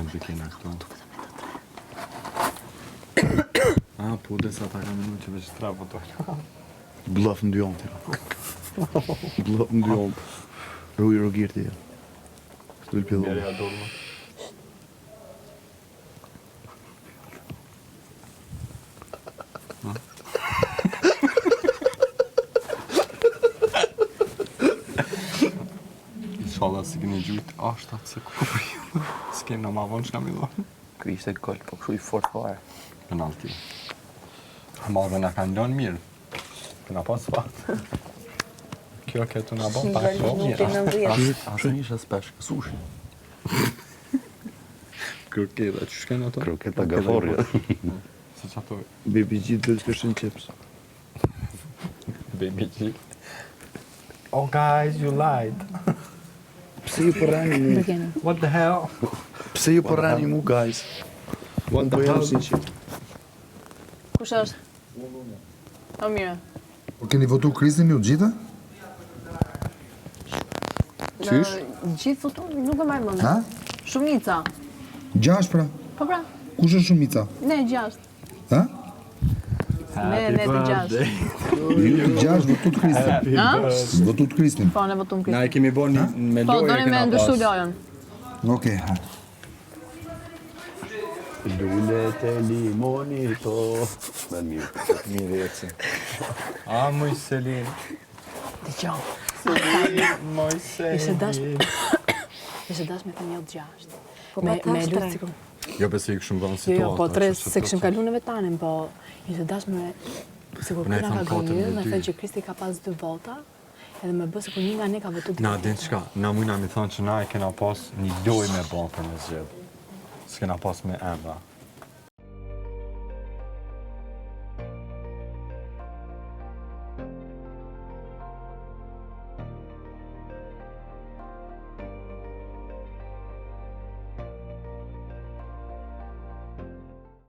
janë të kena këto. Po dhe sa ta ka minu që veç tra po tojnë. Bluff në dy onë, tira. Bluff në dy onë. Rujë rogirë tira. Stul pillu. Mjeri a dorë më. Inshallah si keni gjujt ashtat se ku përju. S'kem në ma vonë që kam i dhonë. Kë ishte gol, po kështu i fort fare. Penalti. Madhe na kanë lënë mirë. Këna pas fat. Kjo këtu na bën pak mirë. Asë një spesh, sushi. Kroketa, që shkajnë ato? Kroketa gaforja. Se që ato? Baby G dhe të këshën chips. Baby G. Oh guys, you lied. Pse ju përrani mu? What the hell? Pse ju përrani mu, guys? What the hell? Kush është? O mire. Po keni votu Kristin ju gjitha? Qysh? Gjithë votu, nuk e marrë mëndë. Ha? Shumica. 6 pra. Po pra, Kush është shumica? ne 6. Ha? Ne të 6. Ju të 6 votu të Kristin. Ha? Votu të Kristin. Po, ne votum Na Kristin. e kemi bën me Po, lojë doni me ndryshu lojën. Okej, ha. Lullet e limonito. Me mirë. Mirë eci. A, moj Selin. Dëgjoj. Moj Ishte dash Selin. Ishte dash me familje të 6. Po Me pa lutë tashtre. sikur. Jo, besoj këshëm bënë Jo, situatë. jo, po 3 se kishim kalu në vetanin, po ishte dash me sikur Ne këna ka tham gënjë, 4-2. na thënë që Kristi ka pas 2 vota, edhe me bë sikur një nga ne ka votu. Na din çka, na mujna mi thonë që na e kena pas një lojë me bën për me zgjedh. S'kena pas me emra.